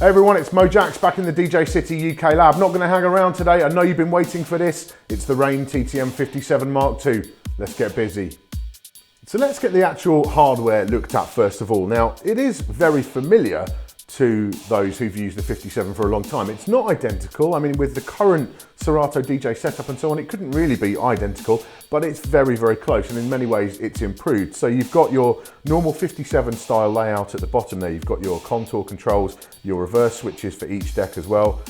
Hey everyone, it's Mojaxx back in the DJ City UK lab. Not going to hang around today. I know you've been waiting for this. It's the Rane TTM57mkII. Let's get busy. So let's get the actual hardware looked at first of all. Now, it is very familiar to those who've used the 57 for a long time. It's not identical. I mean, with the current Serato DJ setup and so on, it couldn't really be identical, but it's very, very close, and in many ways it's improved. So you've got your normal 57 style layout at the bottom there. You've got your contour controls, your reverse switches for each deck as well.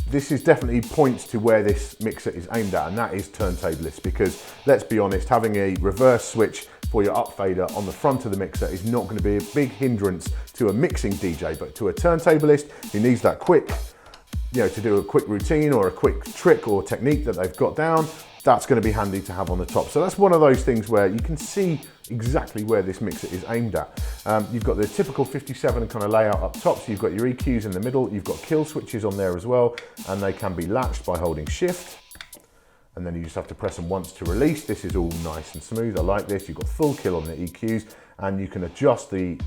This is definitely points to where this mixer is aimed at, and that is turntablist, because let's be honest, having a reverse switch for your up fader on the front of the mixer is not going to be a big hindrance to a mixing DJ, but to a turntablist who needs that quick, to do a quick routine or a quick trick or technique that they've got down, that's going to be handy to have on the top. So that's one of those things where you can see exactly where this mixer is aimed at. You've got the typical 57 kind of layout up top, so you've got your EQs in the middle, you've got kill switches on there as well, and they can be latched by holding shift. And then you just have to press them once to release. This is all nice and smooth. I like this. You've got full kill on the EQs, and you can adjust the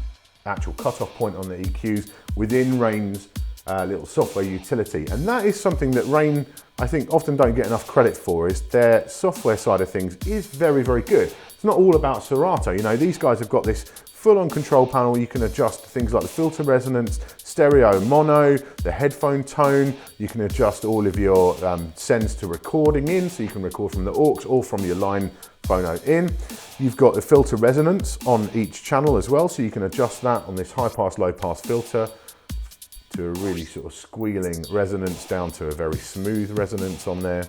actual cutoff point on the EQs within Rane's little software utility. And that is something that Rane, I think, often don't get enough credit for, is their software side of things is very, very good. It's not all about Serato. These guys have got this full-on control panel. You can adjust things like the filter resonance, stereo mono, the headphone tone. You can adjust all of your sends to recording in, so you can record from the aux or from your line phono in. You've got the filter resonance on each channel as well, so you can adjust that on this high pass, low pass filter to a really sort of squealing resonance down to a very smooth resonance on there.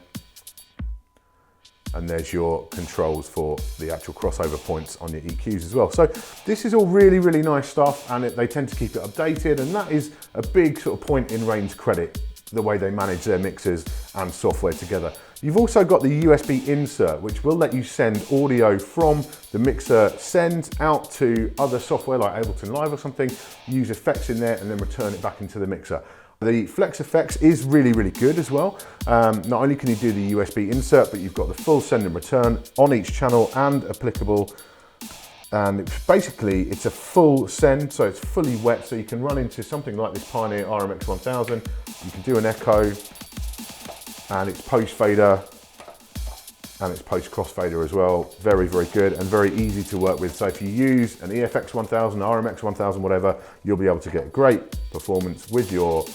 And there's your controls for the actual crossover points on your EQs as well. So this is all really, really nice stuff, and they tend to keep it updated, and that is a big sort of point in Rane's credit, the way they manage their mixers and software together. You've also got the USB insert, which will let you send audio from the mixer send out to other software like Ableton Live or something, use effects in there and then return it back into the mixer. The Flex Effects is really, really good as well. Not only can you do the USB insert, but you've got the full send and return on each channel and applicable. And basically it's a full send, so it's fully wet, so you can run into something like this Pioneer RMX 1000. You can do an echo, and it's post fader, and it's post crossfader as well. Very, very good and very easy to work with. So if you use an EFX 1000, RMX 1000, whatever, you'll be able to get great performance with your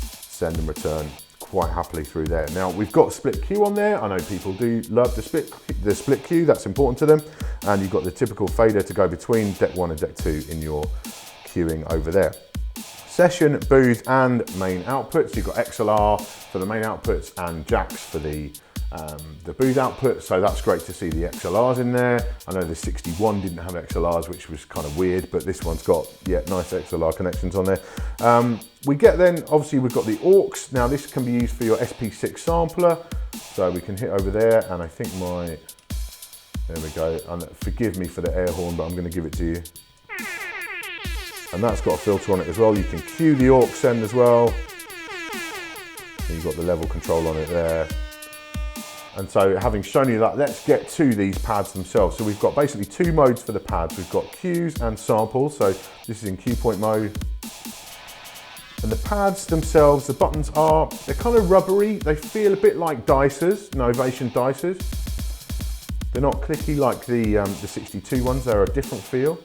send and return quite happily through there. Now we've got split queue on there. I know people do love the split queue, that's important to them. And you've got the typical fader to go between deck 1 and deck 2 in your queuing over there. Session, booth and main outputs. You've got XLR for the main outputs and jacks for the booth output, so that's great to see the XLRs in there. I know the 61 didn't have XLRs, which was kind of weird, but this one's got, nice XLR connections on there. We get then, obviously we've got the aux. Now this can be used for your Sb6 sampler, so we can hit over there, and I think there we go, and forgive me for the air horn, but I'm going to give it to you. And that's got a filter on it as well. You can cue the aux send as well. And you've got the level control on it there. And so having shown you that, let's get to these pads themselves. So we've got basically two modes for the pads. We've got cues and samples. So this is in cue point mode. And the pads themselves, the buttons they're kind of rubbery. They feel a bit like dicers, Novation dicers. They're not clicky like the 62 ones. They're a different feel.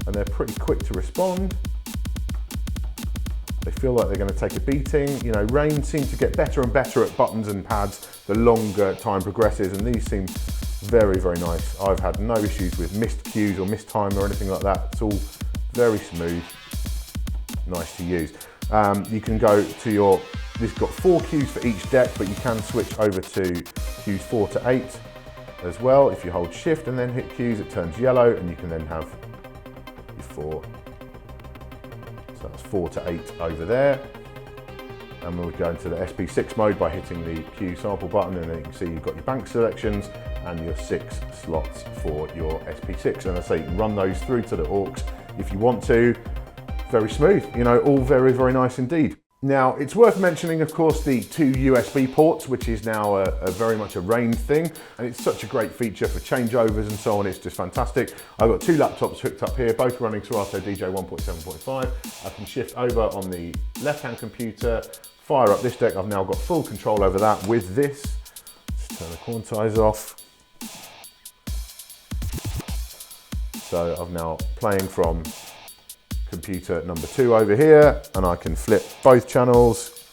And they're pretty quick to respond. They feel like they're going to take a beating. Rane seems to get better and better at buttons and pads the longer time progresses, and these seem very, very nice. I've had no issues with missed cues or missed time or anything like that. It's all very smooth, nice to use. You can go to this has got 4 cues for each deck, but you can switch over to cues 4 to 8 as well. If you hold shift and then hit cues, it turns yellow, and you can then have your 4. So that's 4 to 8 over there. And we'll go into the Sb6 mode by hitting the cue sample button, and then you can see you've got your bank selections and your 6 slots for your Sb6. And I say you can run those through to the aux if you want to. Very smooth, all very, very nice indeed. Now, it's worth mentioning, of course, the 2 USB ports, which is now a very much a Rane thing, and it's such a great feature for changeovers and so on. It's just fantastic. I've got 2 laptops hooked up here, both running Serato DJ 1.7.5. I can shift over on the left-hand computer, fire up this deck. I've now got full control over that with this. Let's turn the quantize off. So I'm now playing from computer number 2 over here, and I can flip both channels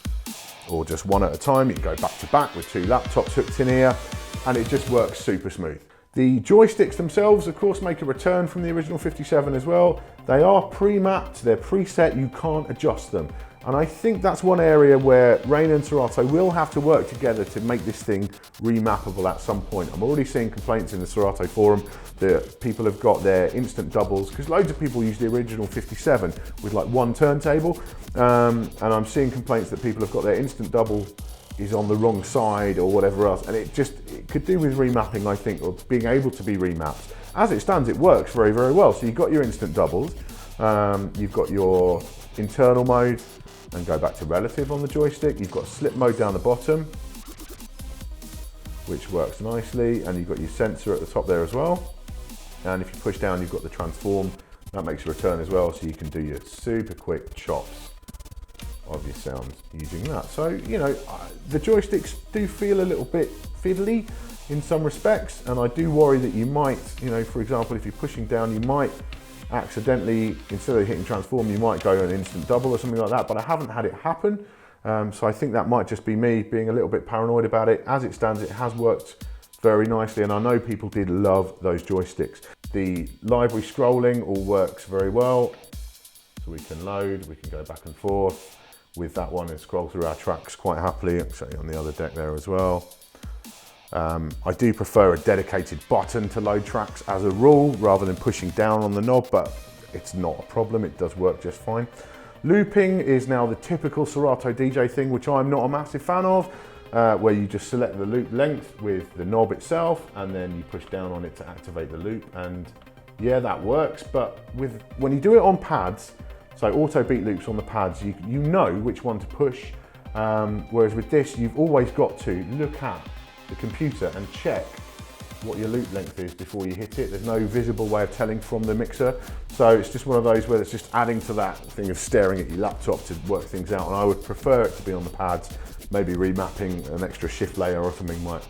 or just one at a time. You can go back to back with 2 laptops hooked in here, and it just works super smooth. The joysticks themselves, of course, make a return from the original 57 as well. They are pre-mapped, they're preset, you can't adjust them. And I think that's one area where Rane and Serato will have to work together to make this thing remappable at some point. I'm already seeing complaints in the Serato forum that people have got their instant doubles, because loads of people use the original 57 with like 1 turntable, and I'm seeing complaints that people have got their instant double is on the wrong side or whatever else, and it could do with remapping, I think, or being able to be remapped. As it stands, it works very, very well. So you've got your instant doubles, you've got your internal mode, and go back to relative on the joystick. You've got slip mode down the bottom, which works nicely, and you've got your sensor at the top there as well. And if you push down, you've got the transform. That makes a return as well, so you can do your super quick chops of your sounds using that. So, you know, the joysticks do feel a little bit fiddly in some respects, and I do worry that you might, you know, for example, if you're pushing down, you might accidentally, instead of hitting transform, you might go an instant double or something like that, but I haven't had it happen. So I think that might just be me being a little bit paranoid about it. As it stands, it has worked very nicely, and I know people did love those joysticks. The library scrolling all works very well. So we can load, we can go back and forth with that one and scroll through our tracks quite happily. I'll show you on the other deck there as well. I do prefer a dedicated button to load tracks as a rule, rather than pushing down on the knob, but it's not a problem, it does work just fine. Looping is now the typical Serato DJ thing, which I'm not a massive fan of, where you just select the loop length with the knob itself, and then you push down on it to activate the loop, and yeah, that works. But when you do it on pads, so auto beat loops on the pads, you know which one to push, whereas with this, you've always got to look at the computer and check what your loop length is before you hit it. There's no visible way of telling from the mixer. So it's just one of those where it's just adding to that thing of staring at your laptop to work things out. And I would prefer it to be on the pads. Maybe remapping an extra shift layer or something might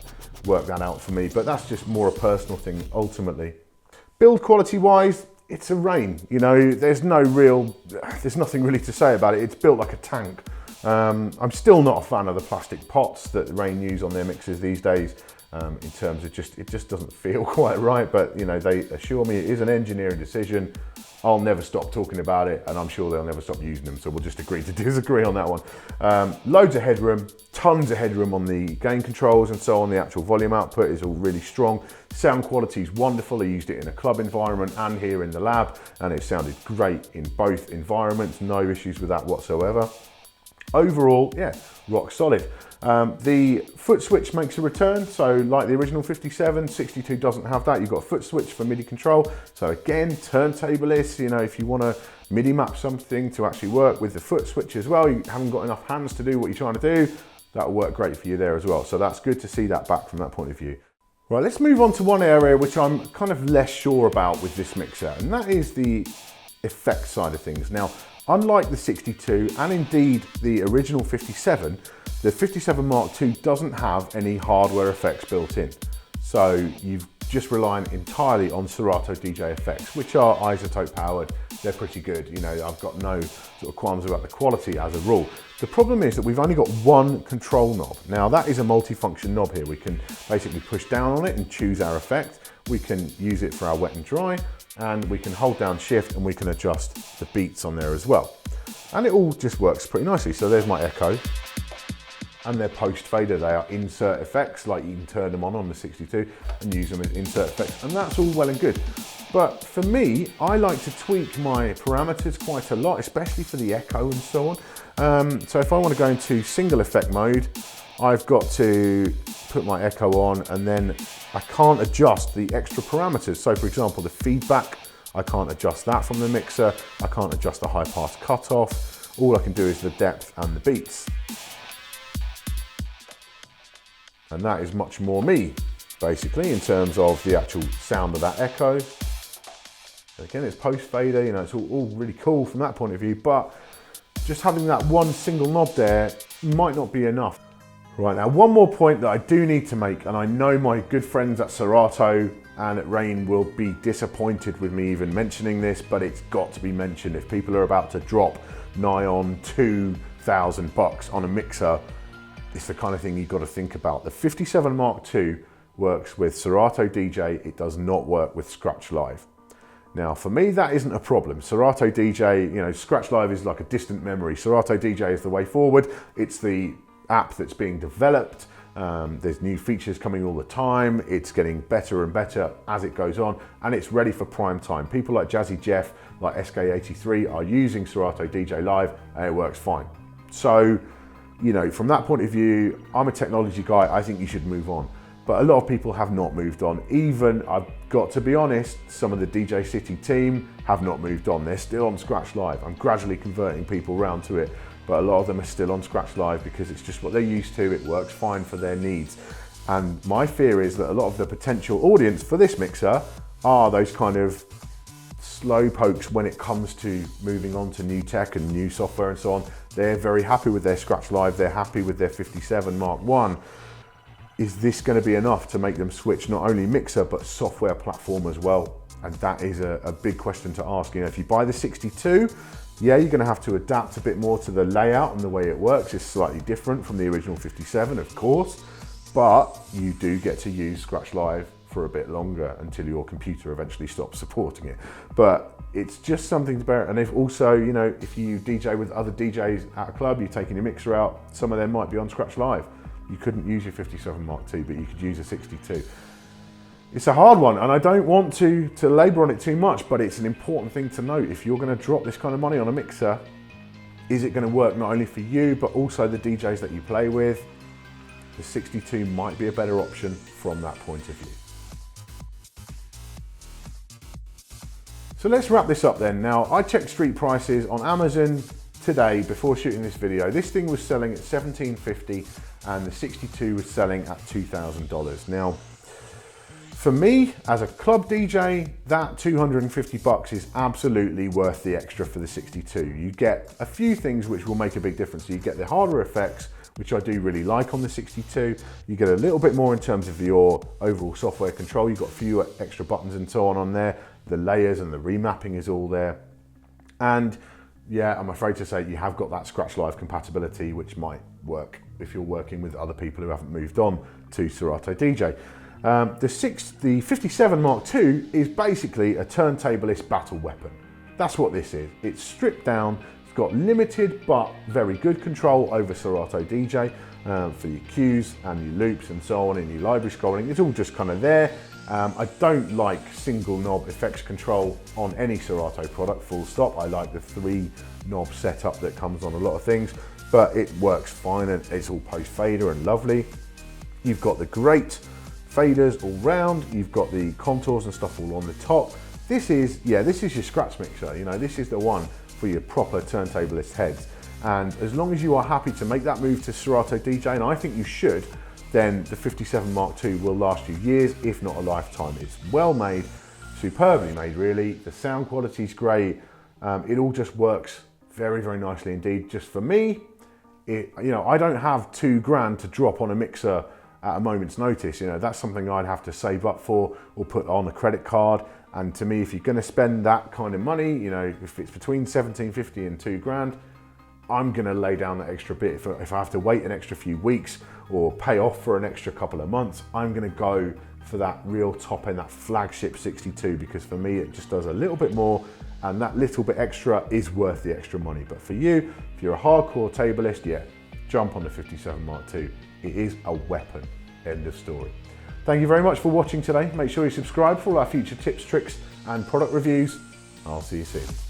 work that out for me, but that's just more a personal thing ultimately. Build quality wise, it's a Rane. You know, there's nothing really to say about it. It's built like a tank. I'm still not a fan of the plastic pots that Rane use on their mixers these days, in terms of it just doesn't feel quite right, but you know, they assure me it is an engineering decision. I'll never stop talking about it, and I'm sure they'll never stop using them, so we'll just agree to disagree on that one. Loads of headroom, tons of headroom on the gain controls and so on. The actual volume output is all really strong. Sound quality is wonderful. I used it in a club environment and here in the lab, and it sounded great in both environments. No issues with that whatsoever. Overall, yeah, rock solid. The Footswitch makes a return, so like the original 57, 62 doesn't have that. You've got a Footswitch for MIDI control. So again, turntablist, you know, if you want to MIDI map something to actually work with the Footswitch as well, you haven't got enough hands to do what you're trying to do, that'll work great for you there as well. So that's good to see that back from that point of view. Right, let's move on to one area which I'm kind of less sure about with this mixer, and that is the effects side of things. Now, unlike the 62 and indeed the original 57, the 57 Mark II doesn't have any hardware effects built in. So you've just relying entirely on Serato DJ effects, which are isotope powered. They're pretty good. You know, I've got no sort of qualms about the quality as a rule. The problem is that we've only got one control knob. Now that is a multifunction knob here. We can basically push down on it and choose our effect. We can use it for our wet and dry, and we can hold down shift and we can adjust the beats on there as well. And it all just works pretty nicely. So there's my echo, and they're post fader. They are insert effects, like you can turn them on the 62 and use them as insert effects, and that's all well and good. But for me, I like to tweak my parameters quite a lot, especially for the echo and so on. So if I want to go into single effect mode, I've got to put my echo on, and then I can't adjust the extra parameters. So for example, the feedback, I can't adjust that from the mixer. I can't adjust the high pass cutoff. All I can do is the depth and the beats. And that is much more me, basically, in terms of the actual sound of that echo. Again, it's post fader, you know, it's all really cool from that point of view, but just having that one single knob there might not be enough. Right, now one more point that I do need to make, and I know my good friends at Serato and at Rane will be disappointed with me even mentioning this, but it's got to be mentioned. If people are about to drop nigh on $2,000 on a mixer, it's the kind of thing you've got to think about. The 57 Mark II works with Serato DJ, it does not work with Scratch Live. Now, for me, that isn't a problem. Serato DJ, you know, Scratch Live is like a distant memory. Serato DJ is the way forward. It's the app that's being developed. There's new features coming all the time. It's getting better and better as it goes on, and it's ready for prime time. People like Jazzy Jeff, like SK83 are using Serato DJ Live, and it works fine. So, you know, from that point of view, I'm a technology guy. I think you should move on. But a lot of people have not moved on. Even, I've got to be honest, some of the DJ City team have not moved on. They're still on Scratch Live. I'm gradually converting people around to it, but a lot of them are still on Scratch Live because it's just what they're used to. It works fine for their needs. And my fear is that a lot of the potential audience for this mixer are those kind of slow pokes when it comes to moving on to new tech and new software and so on. They're very happy with their Scratch Live. They're happy with their 57 Mark I. Is this going to be enough to make them switch not only mixer, but software platform as well? And that is a big question to ask. You know, if you buy the 62, yeah, you're going to have to adapt a bit more to the layout, and the way it works is slightly different from the original 57, of course, but you do get to use Scratch Live for a bit longer until your computer eventually stops supporting it. But it's just something to bear. And if also, you know, if you DJ with other DJs at a club, you're taking your mixer out, some of them might be on Scratch Live. You couldn't use your 57 Mark II, but you could use a 62. It's a hard one, and I don't want to labor on it too much, but it's an important thing to note. If you're going to drop this kind of money on a mixer, is it going to work not only for you, but also the DJs that you play with? The 62 might be a better option from that point of view. So let's wrap this up then. Now, I checked street prices on Amazon today before shooting this video. This thing was selling at $1,750 and the 62 was selling at $2,000. Now, for me, as a club DJ, that $250 is absolutely worth the extra for the 62. You get a few things which will make a big difference. You get the hardware effects, which I do really like on the 62. You get a little bit more in terms of your overall software control. You've got a few extra buttons and so on there. The layers and the remapping is all there. And yeah, I'm afraid to say you have got that Scratch Live compatibility, which might work if you're working with other people who haven't moved on to Serato DJ. The 57 Mark II is basically a turntablist battle weapon. That's what this is. It's stripped down, it's got limited but very good control over Serato DJ for your cues and your loops and so on, and your library scrolling. It's all just kind of there. I don't like single knob effects control on any Serato product, full stop. I like the 3 knob setup that comes on a lot of things, but it works fine and it's all post fader and lovely. You've got the great faders all round, you've got the contours and stuff all on the top. This is your scratch mixer, you know, this is the one for your proper turntablist heads. And as long as you are happy to make that move to Serato DJ, and I think you should, then the 57 Mark II will last you years, if not a lifetime. It's well made, superbly made really. The sound quality is great. It all just works very, very nicely indeed. Just for me, you know, I don't have $2,000 to drop on a mixer at a moment's notice. You know, that's something I'd have to save up for or put on a credit card. And to me, if you're going to spend that kind of money, you know, if it's between $1,750 and $2,000, I'm going to lay down that extra bit. If I have to wait an extra few weeks or pay off for an extra couple of months, I'm going to go for that real top end, that flagship 62, because for me, it just does a little bit more, and that little bit extra is worth the extra money. But for you, if you're a hardcore tableist, yeah, jump on the 57 Mark II. It is a weapon, end of story. Thank you very much for watching today. Make sure you subscribe for all our future tips, tricks, and product reviews. I'll see you soon.